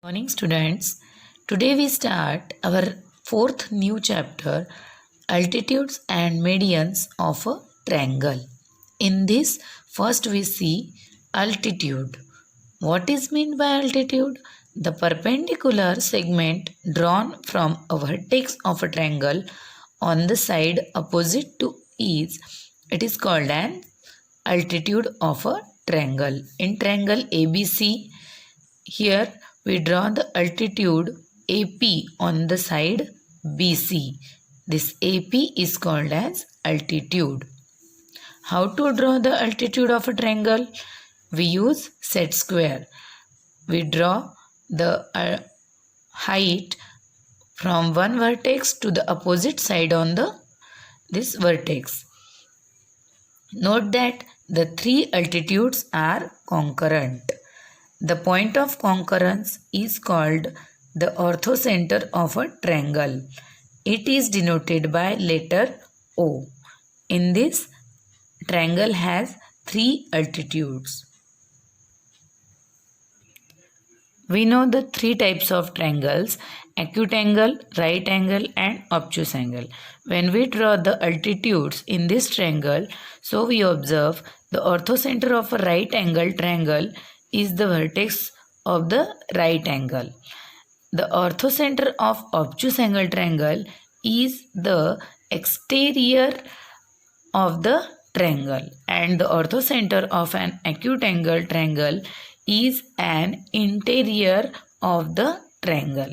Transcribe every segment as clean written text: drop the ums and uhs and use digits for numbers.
Morning, students. Today we start our fourth new chapter, altitudes and medians of a triangle. In this, first we see altitude. What is meant by altitude? The perpendicular segment drawn from a vertex of a triangle on the side opposite to it is called an altitude of a triangle. In triangle ABC, here we draw the altitude AP on the side BC. This AP is called as altitude. How to draw the altitude of a triangle? We use set square. We draw the height from one vertex to the opposite side on this vertex. Note that the three altitudes are concurrent. The point of concurrence is called the orthocenter of a triangle. It is denoted by letter O. In this, triangle has three altitudes. We know the three types of triangles: acute angle, right angle and obtuse angle. When we draw the altitudes in this triangle, so we observe the orthocenter of a right angle triangle is the vertex of the right angle. The orthocenter of obtuse angle triangle is the exterior of the triangle, and the orthocenter of an acute angle triangle is an interior of the triangle.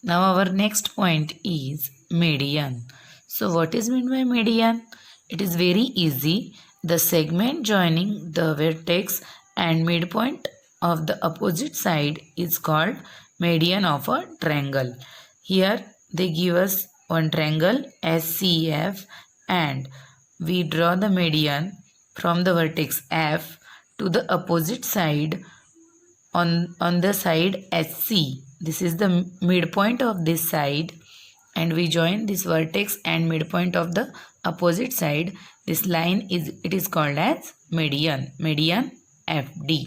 Now our next point is median. So what is meant by median? It is very easy. The segment joining the vertex and midpoint of the opposite side is called median of a triangle. Here they give us one triangle SCF and we draw the median from the vertex F to the opposite side on the side SC. This is the midpoint of this side and we join this vertex and midpoint of the opposite side. This line is called as median FD.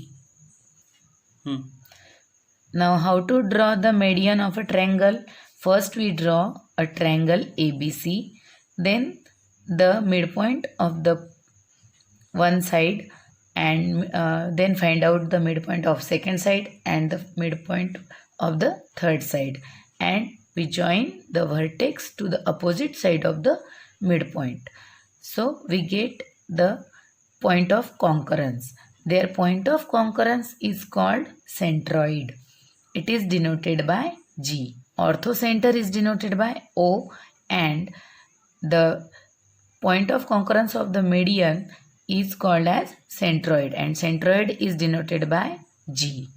Now how to draw the median of a triangle? First we draw a triangle ABC, then the midpoint of the one side and then find out the midpoint of second side and the midpoint of the third side, and we join the vertex to the opposite side of the midpoint. So we get the point of concurrence. Their point of concurrence is called centroid. It is denoted by G. Orthocenter is denoted by O and the point of concurrence of the median is called as centroid, and centroid is denoted by G.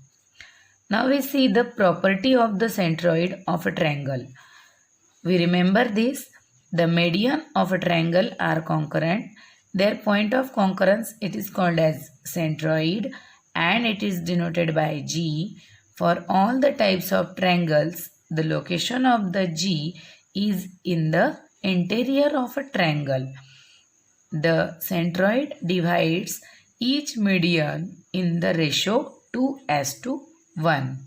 Now we see the property of the centroid of a triangle. We remember this. The median of a triangle are concurrent. Their point of concurrence it is called as centroid and it is denoted by G. For all the types of triangles, the location of the G is in the interior of a triangle. The centroid divides each median in the ratio 2:1.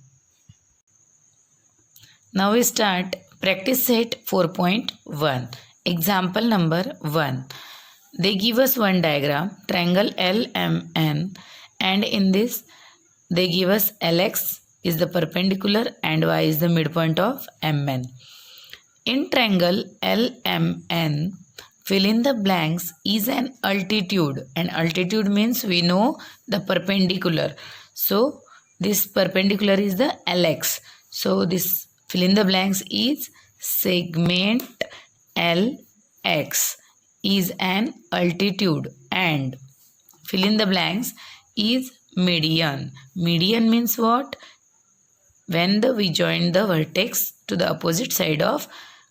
Now we start practice set 4.1. Example number 1. They give us one diagram, triangle LMN, and in this they give us LX is the perpendicular and Y is the midpoint of MN. In triangle LMN, fill in the blanks is an altitude, and altitude means we know the perpendicular. So this perpendicular is the LX. So this fill in the blanks is segment LX is an altitude, and fill in the blanks is median. Median means what? When we join the vertex to the opposite side of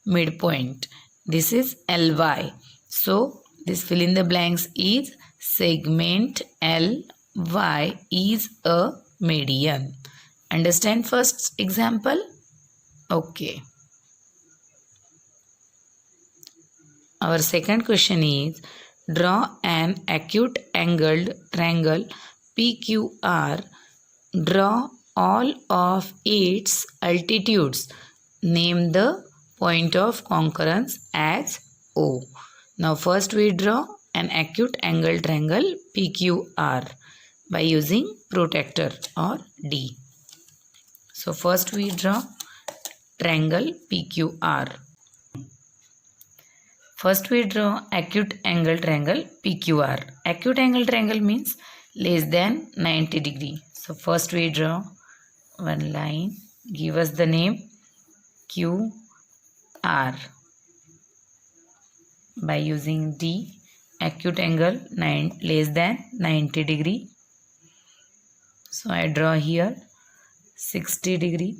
midpoint. This is LY. So this fill in the blanks is segment LY is a median. Understand first example? Okay. Our second question is draw an acute angled triangle PQR, draw all of its altitudes. Name the point of concurrence as O. Now first we draw an acute angle triangle PQR by using protractor or D. So first we draw triangle PQR. First we draw acute angle triangle PQR. Acute angle triangle means less than 90 degree. So first we draw one line, give us the name QR by using D. Acute angle less than 90 degree. So I draw here 60 degree.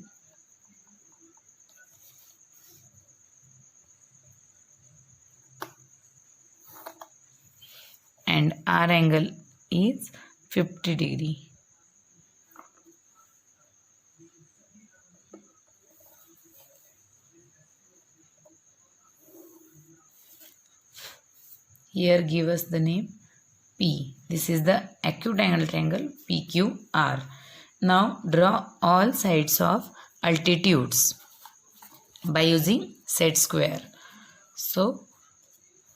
And R angle is 50 degree. Here give us the name P. This is the acute angle triangle PQR. Now draw all sides of altitudes by using set square. So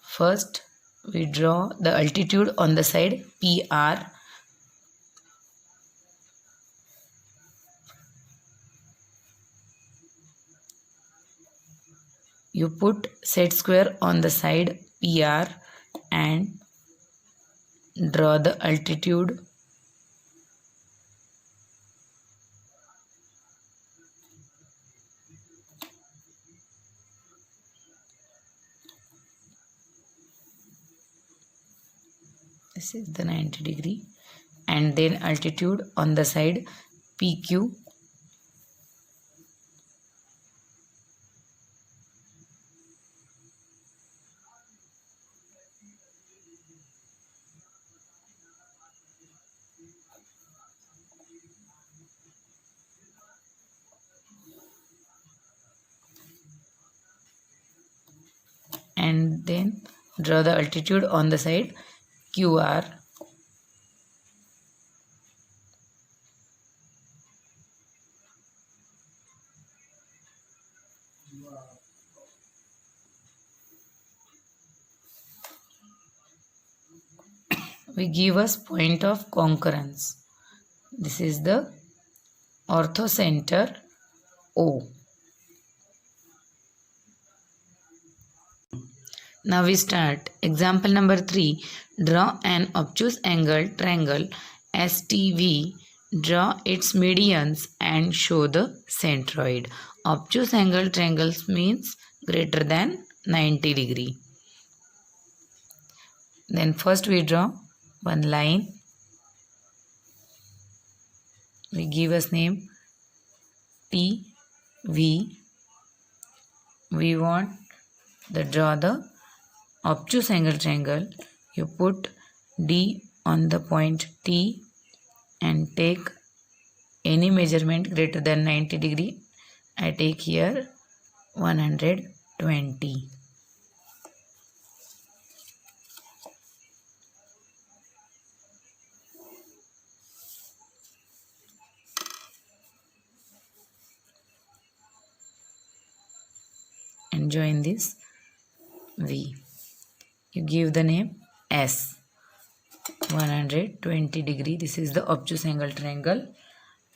first we draw the altitude on the side PR. You put set square on the side PR and draw the altitude. This is the 90 degree, and then altitude on the side PQ. And then draw the altitude on the side QR. We give us point of concurrence. This is the orthocenter O. Now we start. Example number 3. Draw an obtuse angle triangle STV. Draw its medians and show the centroid. Obtuse angle triangles means greater than 90 degree. Then first we draw one line. We give us name TV. We want to draw the obtuse angle triangle. You put D on the point T and take any measurement greater than 90 degree. I take here 120. And join this V. You give the name S. 120 degree. This is the obtuse angle triangle.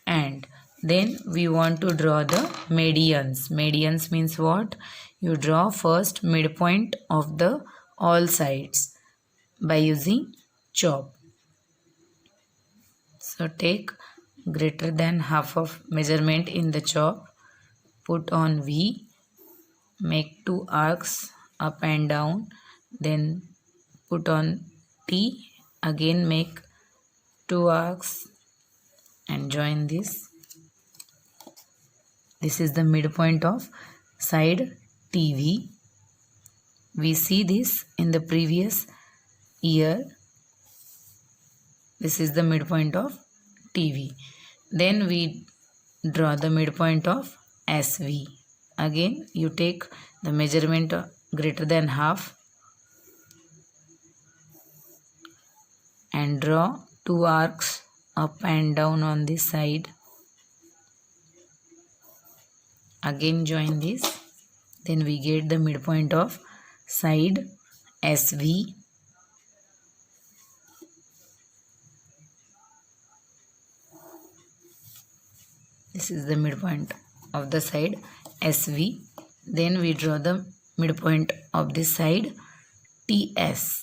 And then we want to draw the medians. Medians means what? You draw first midpoint of the all sides by using chop. So take greater than half of measurement in the chop. Put on V. Make 2 arcs up and down. Then put on T. Again make 2 arcs and join this. This is the midpoint of side TV. We see this in the previous year. This is the midpoint of TV. Then we draw the midpoint of SV. Again you take the measurement greater than half and draw 2 arcs up and down on this side. Again join this. Then we get the midpoint of side SV. This is the midpoint of the side SV. Then we draw the midpoint of this side TS.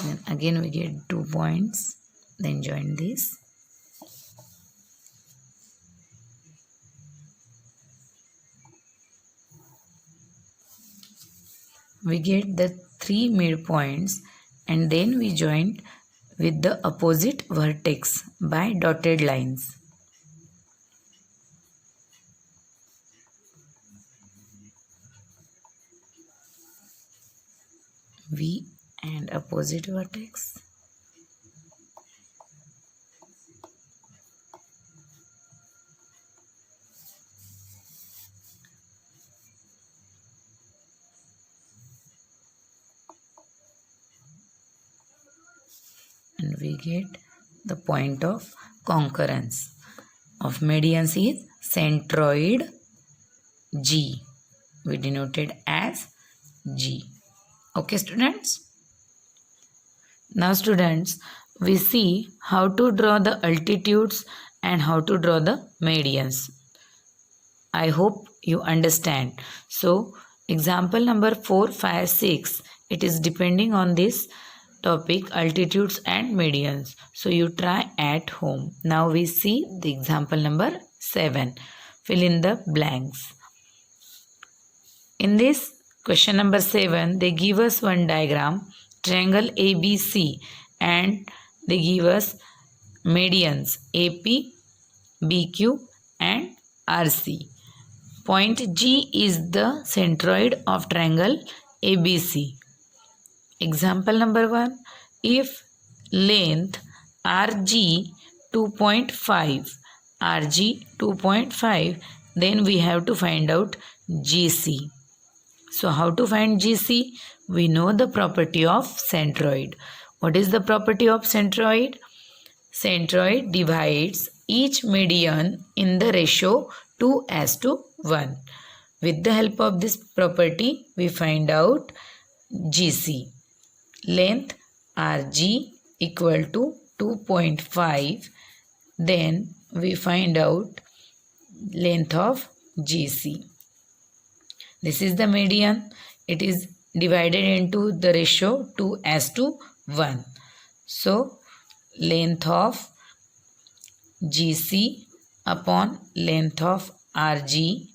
Then again we get 2 points. Then join this. We get the 3 midpoints and then we join with the opposite vertex by dotted lines. V and opposite vertex. And we get the point of concurrence of medians is centroid G. We denoted as G. Okay, students. Now, students, we see how to draw the altitudes and how to draw the medians. I hope you understand. So, example number 4, 5, 6. It is depending on this topic, altitudes and medians. So, you try at home. Now, we see the example number 7. Fill in the blanks. In this question number 7, they give us one diagram, triangle ABC, and they give us medians AP, BQ and RC. Point G is the centroid of triangle ABC. Example number 1, if length RG 2.5, then we have to find out GC. So how to find GC? We know the property of centroid. What is the property of centroid? Centroid divides each median in the ratio 2:1. With the help of this property, we find out GC. Length RG equal to 2.5. Then we find out length of GC. This is the median. It is divided into the ratio 2:1. So, length of GC upon length of RG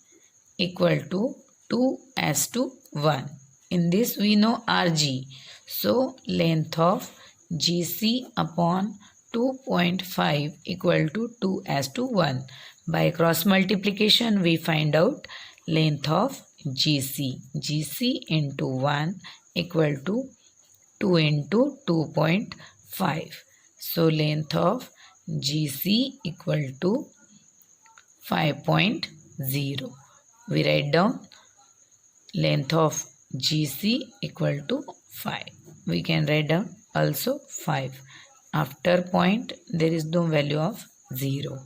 equal to 2:1. In this we know RG. So, length of GC upon 2.5 equal to 2:1. By cross multiplication we find out length of GC. GC into 1 equal to 2 into 2.5. So, length of GC equal to 5.0. We write down length of GC equal to 5. We can write down also 5. After point, there is no value of 0.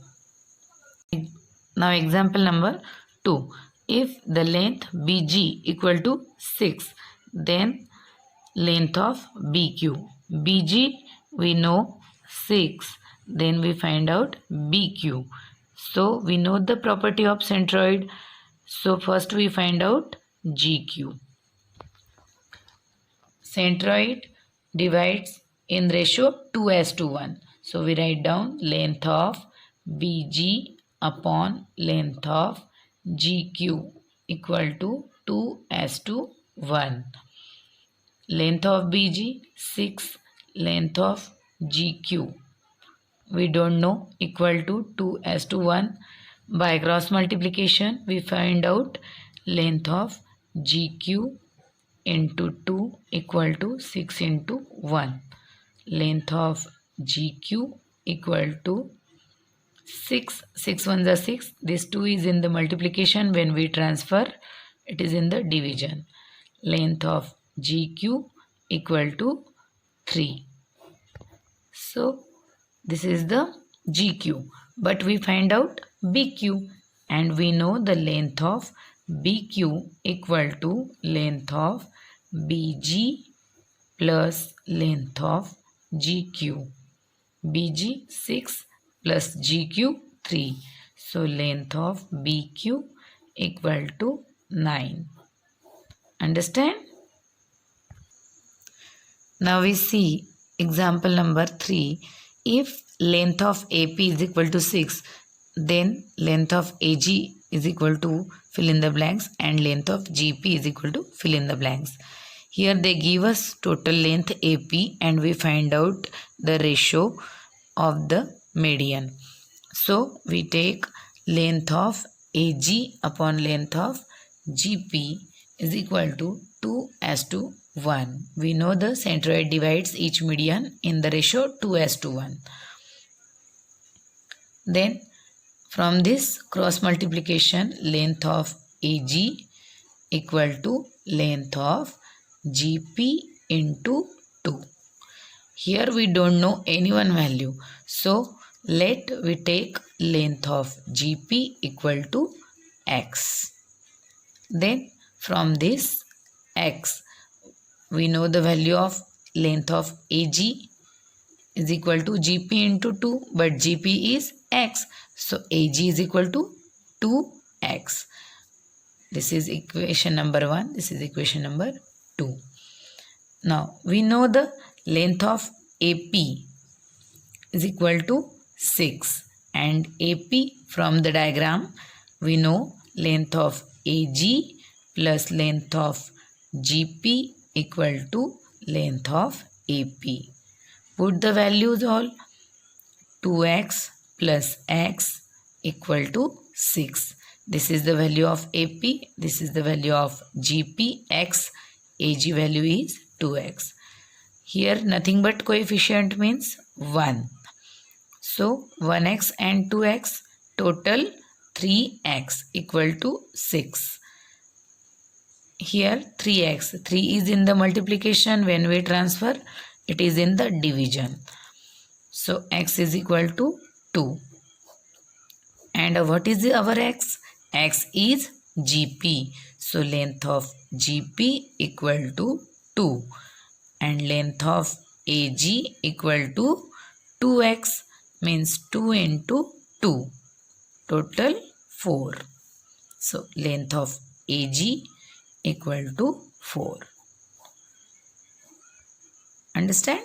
Now, example number 2. If the length BG equal to 6, then length of BQ. BG we know 6, then we find out BQ. So, we know the property of centroid. So, first we find out GQ. Centroid divides in ratio 2:1. So, we write down length of BG upon length of GQ equal to 2:1. Length of BG 6, length of GQ we don't know, equal to 2:1. By cross multiplication we find out length of GQ into 2 equal to 6 into 1. Length of GQ equal to 6 ones are 6. This 2 is in the multiplication. When we transfer, it is in the division. Length of GQ equal to 3. So this is the GQ, but we find out BQ, and we know the length of BQ equal to length of BG plus length of GQ. BG 6 plus GQ 3. So length of BQ equal to 9. Understand? Now we see example number 3. If length of AP is equal to 6, then length of AG is equal to fill in the blanks, and length of GP is equal to fill in the blanks. Here they give us total length AP, and we find out the ratio of the median. So we take length of AG upon length of GP is equal to 2:1. We know the centroid divides each median in the ratio 2:1. Then from this cross multiplication, length of AG equal to length of GP into 2. Here we don't know any one value. So let we take length of GP equal to X. Then from this X, we know the value of length of AG is equal to GP into 2, but GP is X. So AG is equal to 2X. This is equation number 1. This is equation number 2. Now we know the length of AP is equal to 6, and AP from the diagram we know length of AG plus length of GP equal to length of AP. Put the values all. 2x plus x equal to 6. This is the value of AP. This is the value of GP. X, AG value is 2x. Here nothing but coefficient means 1. So 1x and 2x, total 3x equal to 6. Here 3x, 3 is in the multiplication. When we transfer, it is in the division. So x is equal to 2. And what is our x? X is GP. So length of GP equal to 2. And length of AG equal to 2x, means 2 into 2. Total 4. So length of AG equal to 4. Understand?